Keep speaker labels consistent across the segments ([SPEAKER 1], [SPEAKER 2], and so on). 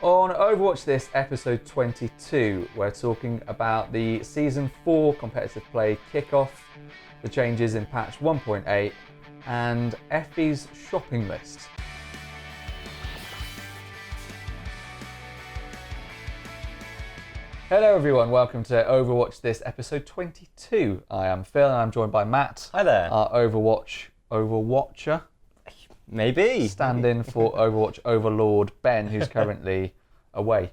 [SPEAKER 1] On Overwatch This, episode 22, we're talking about the Season 4 competitive play kickoff, the changes in patch 1.8, and Effie's shopping list. Hello everyone, welcome to Overwatch This, episode 22. I am Phil and I'm joined by Matt.
[SPEAKER 2] Hi there.
[SPEAKER 1] Our Overwatcher.
[SPEAKER 2] Maybe.
[SPEAKER 1] Stand-in for Overwatch Overlord Ben, who's currently away.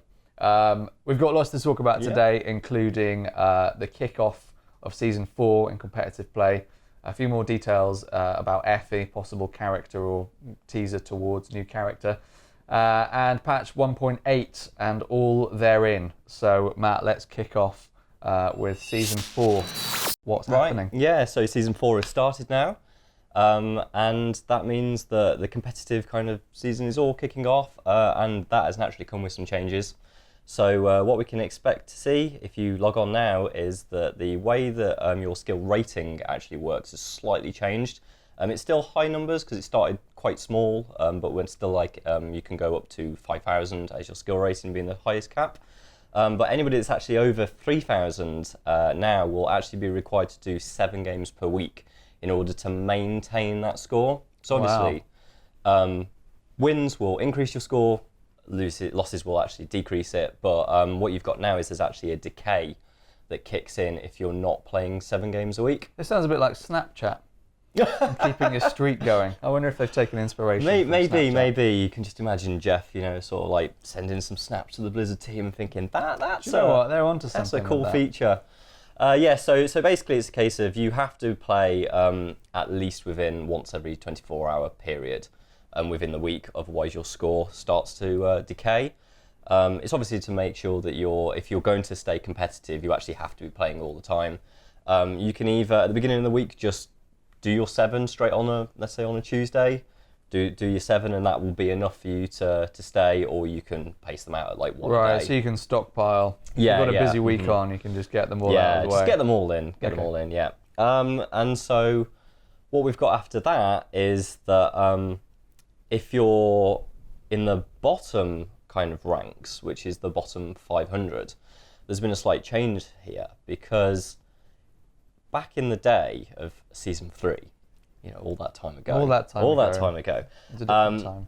[SPEAKER 1] We've got lots to talk about today, including the kickoff of Season 4 in competitive play, a few more details about Effie, possible character or teaser towards new character, and patch 1.8 and all therein. So Matt, let's kick off with Season 4. What's happening?
[SPEAKER 2] Yeah, so Season 4 has started now. And that means that the competitive kind of season is all kicking off, and that has naturally come with some changes. So what we can expect to see if you log on now is that the way that your skill rating actually works has slightly changed. It's still high numbers because it started quite small, but when still like you can go up to 5,000 as your skill rating being the highest cap. But anybody that's actually over 3,000 now will actually be required to do 7 games per week in order to maintain that score. So obviously, wins will increase your score, losses will actually decrease it, but what you've got now is there's actually a decay that kicks in if you're not playing 7 games a week.
[SPEAKER 1] This sounds a bit like Snapchat, keeping a streak going. I wonder if they've taken inspiration from Snapchat.
[SPEAKER 2] Maybe. You can just imagine Jeff, sort of like sending some snaps to the Blizzard team and thinking, that's
[SPEAKER 1] Do you know what? They're onto something.
[SPEAKER 2] That's a cool feature. So basically it's a case of you have to play at least within once every 24-hour period within the week, otherwise your score starts to decay. It's obviously to make sure that if you're going to stay competitive, you actually have to be playing all the time. You can either, at the beginning of the week, just do your 7 straight on let's say on a Tuesday, do your 7 and that will be enough for you to stay, or you can pace them out at like one day.
[SPEAKER 1] Right, so you can stockpile.
[SPEAKER 2] Yeah,
[SPEAKER 1] if you've got a busy week on, you can just get them all out of the way.
[SPEAKER 2] Yeah, just get them all in. Yeah. And so what we've got after that is that if you're in the bottom kind of ranks, which is the bottom 500, there's been a slight change here because back in the day of Season 3, all that time ago.
[SPEAKER 1] All that time
[SPEAKER 2] ago.
[SPEAKER 1] It's a different time.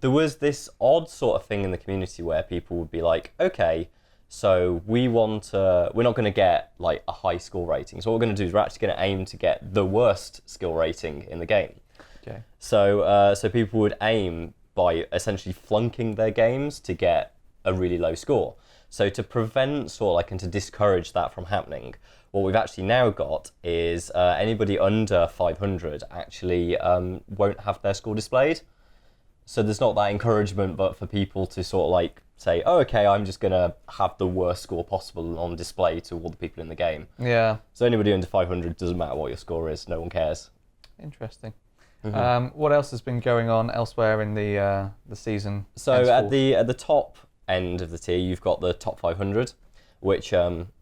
[SPEAKER 2] There was this odd sort of thing in the community where people would be like, okay, so we're not going to get like a high skill rating. So what we're going to do is we're actually going to aim to get the worst skill rating in the game.
[SPEAKER 1] Okay.
[SPEAKER 2] So people would aim by essentially flunking their games to get a really low score. So to prevent and to discourage that from happening, what we've actually now got is anybody under 500 actually won't have their score displayed. So there's not that encouragement, but for people to sort of like say, oh, okay, I'm just going to have the worst score possible on display to all the people in the game.
[SPEAKER 1] Yeah.
[SPEAKER 2] So anybody under 500, doesn't matter what your score is, no one cares.
[SPEAKER 1] Interesting. What else has been going on elsewhere in the season?
[SPEAKER 2] So at the top end of the tier, you've got the top 500. Which,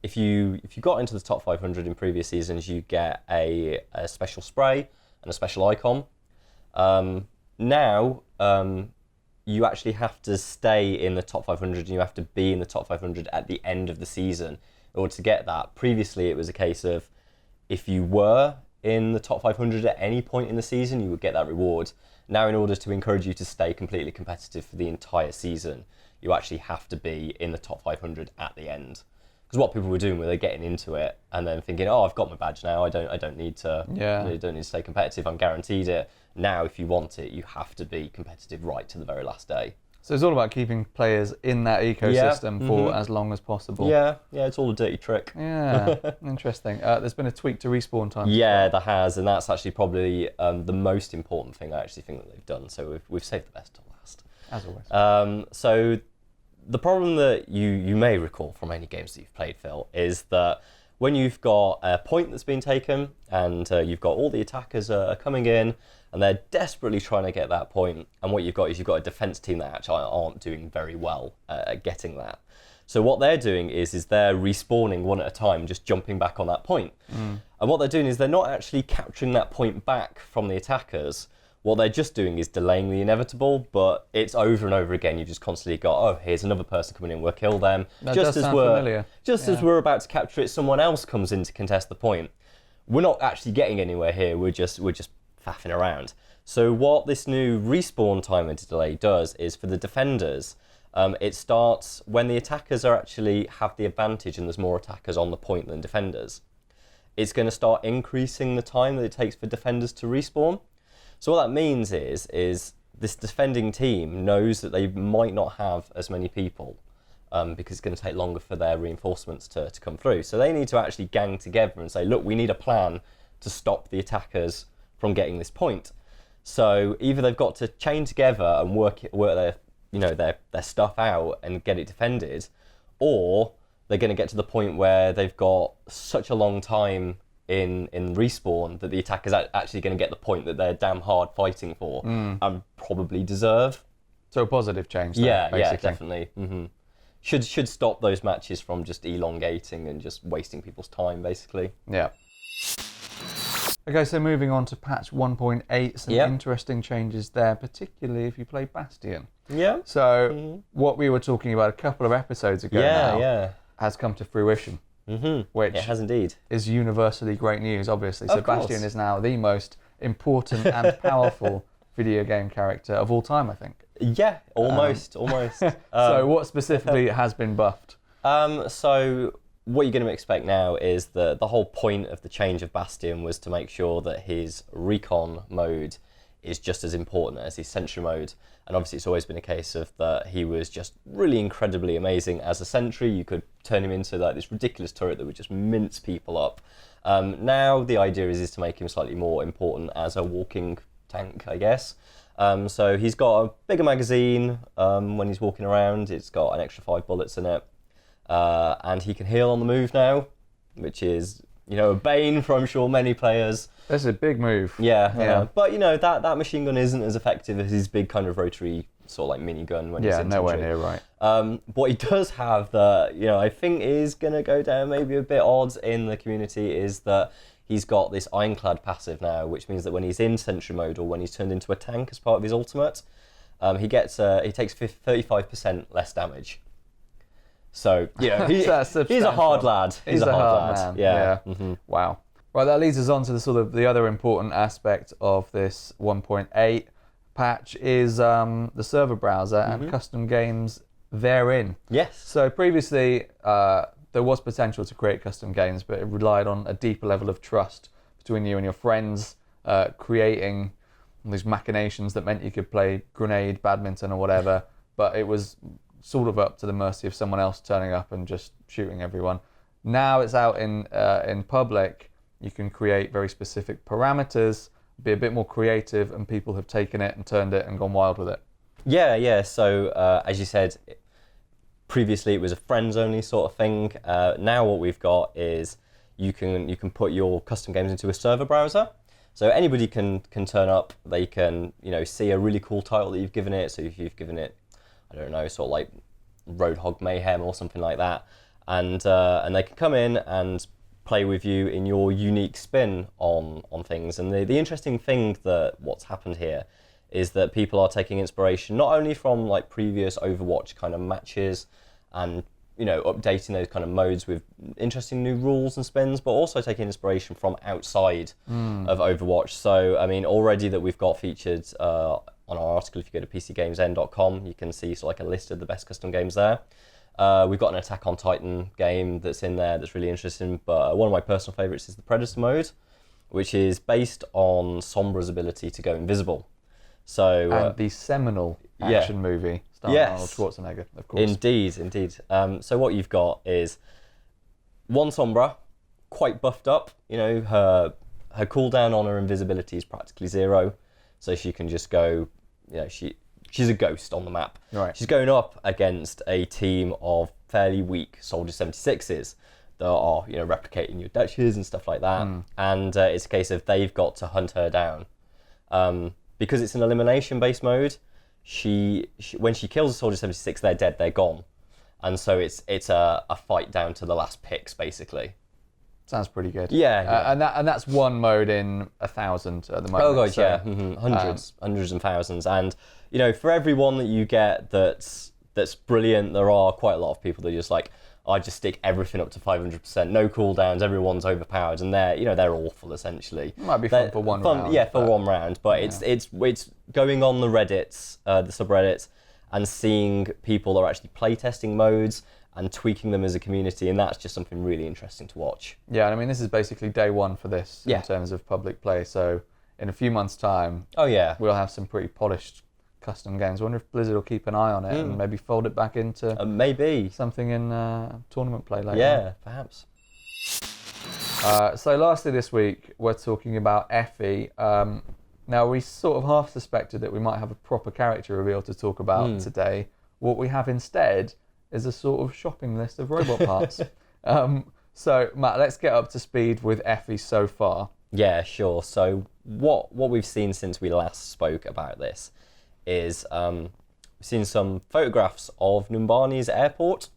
[SPEAKER 2] if you got into the top 500 in previous seasons, you get a special spray and a special icon. Now, you actually have to stay in the top 500 and you have to be in the top 500 at the end of the season in order to get that. Previously, it was a case of if you were in the top 500 at any point in the season, you would get that reward. Now, in order to encourage you to stay completely competitive for the entire season, you actually have to be in the top 500 at the end. Because what people were doing were they're getting into it and then thinking, oh, I've got my badge now. I don't need to. I don't need to stay competitive. I'm guaranteed it. Now, if you want it, you have to be competitive right to the very last day.
[SPEAKER 1] So it's all about keeping players in that ecosystem for as long as possible.
[SPEAKER 2] Yeah, it's all a dirty trick.
[SPEAKER 1] Yeah, interesting. There's been a tweak to respawn time.
[SPEAKER 2] Yeah, there has, and that's actually probably the most important thing I actually think that they've done. So we've saved the best to last.
[SPEAKER 1] As always.
[SPEAKER 2] So the problem that you may recall from any games that you've played, Phil, is that when you've got a point that's been taken and you've got all the attackers are coming in and they're desperately trying to get that point, and what you've got is you've got a defense team that actually aren't doing very well at getting that. So what they're doing is they're respawning one at a time, just jumping back on that point. And what they're doing is they're not actually capturing that point back from the attackers. What they're just doing is delaying the inevitable, but it's over and over again. You've just constantly got, oh, here's another person coming in, we'll kill them.
[SPEAKER 1] That does sound familiar.
[SPEAKER 2] As we're about to capture it, someone else comes in to contest the point. We're not actually getting anywhere here. We're just faffing around. So what this new respawn timer delay does is for the defenders, it starts when the attackers actually have the advantage and there's more attackers on the point than defenders. It's going to start increasing the time that it takes for defenders to respawn. So what that means is this defending team knows that they might not have as many people because it's going to take longer for their reinforcements to come through. So they need to actually gang together and say, look, we need a plan to stop the attackers from getting this point. So either they've got to chain together and work their stuff out and get it defended, or they're going to get to the point where they've got such a long time in respawn that the attackers are actually going to get the point that they're damn hard fighting for and probably deserve.
[SPEAKER 1] So a positive change there, basically.
[SPEAKER 2] Yeah, definitely. Mm-hmm. Should stop those matches from just elongating and just wasting people's time, basically.
[SPEAKER 1] Yeah. Okay, so moving on to patch 1.8, some interesting changes there, particularly if you play Bastion.
[SPEAKER 2] Yeah.
[SPEAKER 1] So what we were talking about a couple of episodes ago has come to fruition. Which
[SPEAKER 2] it has indeed.
[SPEAKER 1] Is universally great news, obviously. So Bastion is now the most important and powerful video game character of all time, I think.
[SPEAKER 2] Yeah, almost.
[SPEAKER 1] So what specifically has been buffed?
[SPEAKER 2] So what you're going to expect now is that the whole point of the change of Bastion was to make sure that his recon mode is just as important as his sentry mode. And obviously it's always been a case of that he was just really incredibly amazing as a sentry. You could turn him into like this ridiculous turret that would just mince people up. Now the idea is to make him slightly more important as a walking tank, I guess. So he's got a bigger magazine when he's walking around. It's got an extra 5 bullets in it. And he can heal on the move now, which is, a bane for, I'm sure, many players.
[SPEAKER 1] That's a big move.
[SPEAKER 2] Yeah. But, that machine gun isn't as effective as his big kind of rotary sort of like minigun when he's in
[SPEAKER 1] nowhere near right.
[SPEAKER 2] What he does have that, I think is going to go down maybe a bit odd in the community is that he's got this Ironclad passive now, which means that when he's in sentry mode or when he's turned into a tank as part of his ultimate, he takes 35% less damage. So, he's a hard lad.
[SPEAKER 1] He's a hard man.
[SPEAKER 2] Yeah.
[SPEAKER 1] Mm-hmm. Wow. Right, that leads us on to the other important aspect of this 1.8 patch is the server browser and custom games therein.
[SPEAKER 2] Yes.
[SPEAKER 1] So previously, there was potential to create custom games, but it relied on a deeper level of trust between you and your friends, creating these machinations that meant you could play grenade, badminton or whatever, but it was sort of up to the mercy of someone else turning up and just shooting everyone. Now it's out in public. You can create very specific parameters, be a bit more creative, and people have taken it and turned it and gone wild with it.
[SPEAKER 2] Yeah. So as you said, previously it was a friends only sort of thing. Now what we've got is you can put your custom games into a server browser. So anybody can turn up. They can see a really cool title that you've given it. So if you've given it, I don't know, sort of like Roadhog Mayhem or something like that, and they can come in and play with you in your unique spin on things. And the interesting thing that what's happened here is that people are taking inspiration not only from like previous Overwatch kind of matches and updating those kind of modes with interesting new rules and spins, but also taking inspiration from outside of Overwatch. So I mean, already that we've got featured on our article, if you go to PCGamesN.com, you can see sort of like a list of the best custom games there. We've got an Attack on Titan game that's in there that's really interesting, but one of my personal favourites is the Predator mode, which is based on Sombra's ability to go invisible. So
[SPEAKER 1] and the seminal action movie starring Arnold Schwarzenegger, of course.
[SPEAKER 2] Indeed. So what you've got is one Sombra, quite buffed up. Her cooldown on her invisibility is practically 0, so she can just go. She's a ghost on the map.
[SPEAKER 1] Right.
[SPEAKER 2] She's going up against a team of fairly weak Soldier 76s that are, replicating your Dutches and stuff like that. And it's a case of they've got to hunt her down. Because it's an elimination-based mode, when she kills a Soldier 76, they're dead, they're gone. And so it's a fight down to the last picks, basically.
[SPEAKER 1] Sounds pretty good.
[SPEAKER 2] Yeah.
[SPEAKER 1] And that's one mode in 1,000 at the moment.
[SPEAKER 2] Oh god, yeah, hundreds and thousands. And you know, for everyone that you get that's brilliant, there are quite a lot of people that are just like, I just stick everything up to 500%, no cooldowns, everyone's overpowered, and they're awful essentially.
[SPEAKER 1] It might be fun for one round.
[SPEAKER 2] Yeah, for one round, but it's going on the Reddits, the subreddits, and seeing people that are actually playtesting modes and tweaking them as a community, and that's just something really interesting to watch.
[SPEAKER 1] Yeah, I mean, this is basically day one for this in terms of public play, so in a few months' time, we'll have some pretty polished custom games. I wonder if Blizzard will keep an eye on it and maybe fold it back into
[SPEAKER 2] maybe
[SPEAKER 1] something in tournament play later.
[SPEAKER 2] Yeah, perhaps.
[SPEAKER 1] So lastly this week, we're talking about Effie. Now, we sort of half suspected that we might have a proper character reveal to talk about today. What we have instead is a sort of shopping list of robot parts. So, Matt, let's get up to speed with Effie so far.
[SPEAKER 2] Yeah, sure. So what we've seen since we last spoke about this is we've seen some photographs of Numbani's airport,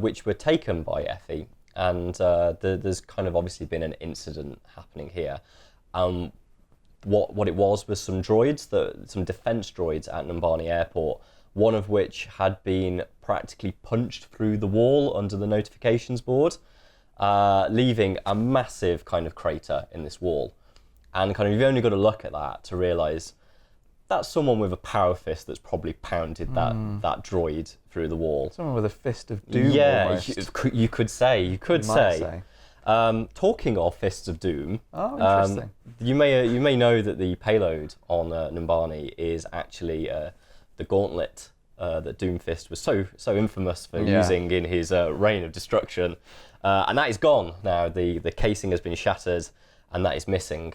[SPEAKER 2] which were taken by Effie, and there's kind of obviously been an incident happening here. What it was some droids, some defense droids at Numbani Airport, one of which had been practically punched through the wall under the notifications board, leaving a massive kind of crater in this wall. And kind of you've only got to look at that to realise that's someone with a power fist that's probably pounded that droid through the wall.
[SPEAKER 1] Someone with a fist of doom.
[SPEAKER 2] Yeah,
[SPEAKER 1] almost.
[SPEAKER 2] you could say. Talking of fists of doom,
[SPEAKER 1] interesting.
[SPEAKER 2] You may know that the payload on Numbani is actually the gauntlet that Doomfist was so infamous for using in his reign of destruction, and that is gone now. The casing has been shattered, and that is missing.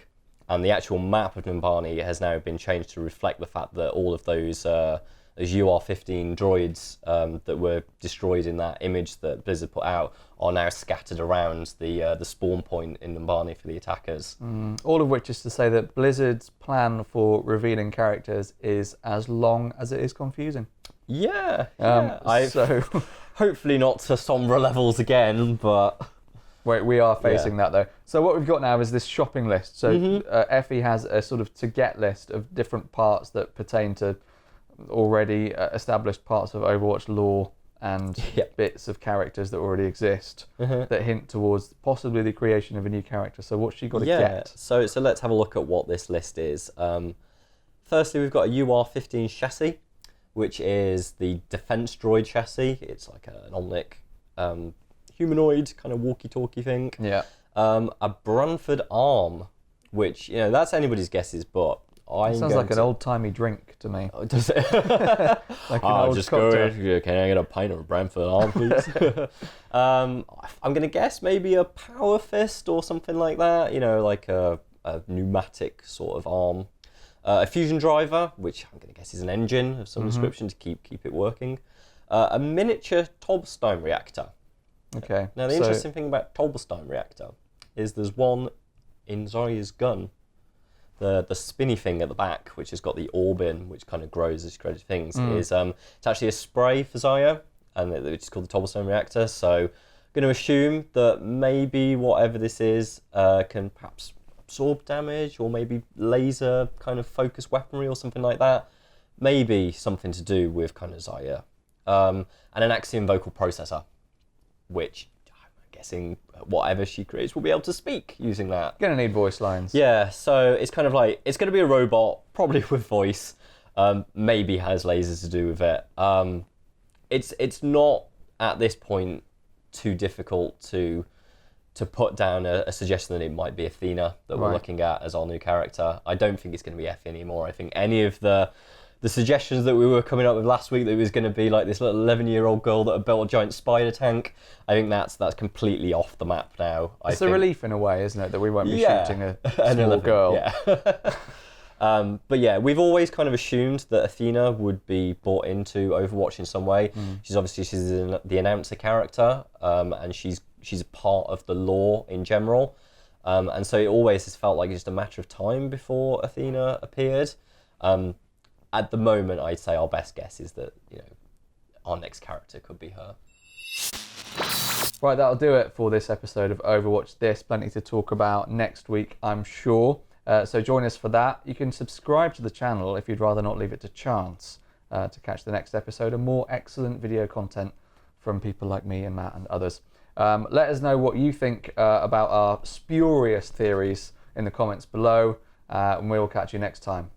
[SPEAKER 2] And the actual map of Numbani has now been changed to reflect the fact that all of those UR-15 droids that were destroyed in that image that Blizzard put out are now scattered around the spawn point in Numbani for the attackers.
[SPEAKER 1] All of which is to say that Blizzard's plan for revealing characters is as long as it is confusing.
[SPEAKER 2] Yeah.
[SPEAKER 1] So
[SPEAKER 2] hopefully not to somber levels again, but
[SPEAKER 1] we are facing that though. So what we've got now is this shopping list. So Effie has a sort of to-get list of different parts that pertain to already established parts of Overwatch lore and bits of characters that already exist that hint towards possibly the creation of a new character. So what's she got to get?
[SPEAKER 2] So let's have a look at what this list is. Firstly, we've got a UR-15 chassis, which is the defense droid chassis. It's like an Omnic humanoid kind of walkie-talkie thing.
[SPEAKER 1] Yeah.
[SPEAKER 2] A Branford arm, which, that's anybody's guesses, but
[SPEAKER 1] sounds like an old-timey drink to me.
[SPEAKER 2] Oh, does it?
[SPEAKER 1] Like an old
[SPEAKER 2] just
[SPEAKER 1] cocktail.
[SPEAKER 2] go in. Can I get a pint of Branford arm, please? I'm going to guess maybe a power fist or something like that. Like a pneumatic sort of arm. A fusion driver, which I'm going to guess is an engine of some description to keep it working. A miniature Tolbstein reactor.
[SPEAKER 1] Okay.
[SPEAKER 2] Now, the interesting thing about Tolbstein reactor is there's one in Zarya's gun. The spinny thing at the back, which has got the orb in, which kind of grows as you create things, is it's actually a spray for Zarya, and which is called the Tolbstein reactor. So I'm going to assume that maybe whatever this is can perhaps absorb damage, or maybe laser kind of focus weaponry or something like that. Maybe something to do with kind of Zarya. And an Axiom vocal processor, which I'm guessing whatever she creates will be able to speak using that.
[SPEAKER 1] Gonna need voice lines.
[SPEAKER 2] Yeah, so it's kind of like, it's going to be a robot, probably with voice, maybe has lasers to do with it. It's not, at this point, too difficult to put down a suggestion that it might be Athena that we're looking at as our new character. I don't think it's going to be Effie anymore. I think any of the suggestions that we were coming up with last week that it was going to be like this little 11-year-old girl that had built a giant spider tank, I think that's completely off the map now.
[SPEAKER 1] It's a relief in a way, isn't it, that we won't be shooting a small girl.
[SPEAKER 2] Yeah. But yeah, we've always kind of assumed that Athena would be brought into Overwatch in some way. She's the announcer character, and she's a part of the lore in general. And so it always has felt like just a matter of time before Athena appeared. At the moment, I'd say our best guess is that our next character could be her.
[SPEAKER 1] Right, that'll do it for this episode of Overwatch This. Plenty to talk about next week, I'm sure. So join us for that. You can subscribe to the channel if you'd rather not leave it to chance to catch the next episode and more excellent video content from people like me and Matt and others. Let us know what you think about our spurious theories in the comments below, and we'll catch you next time.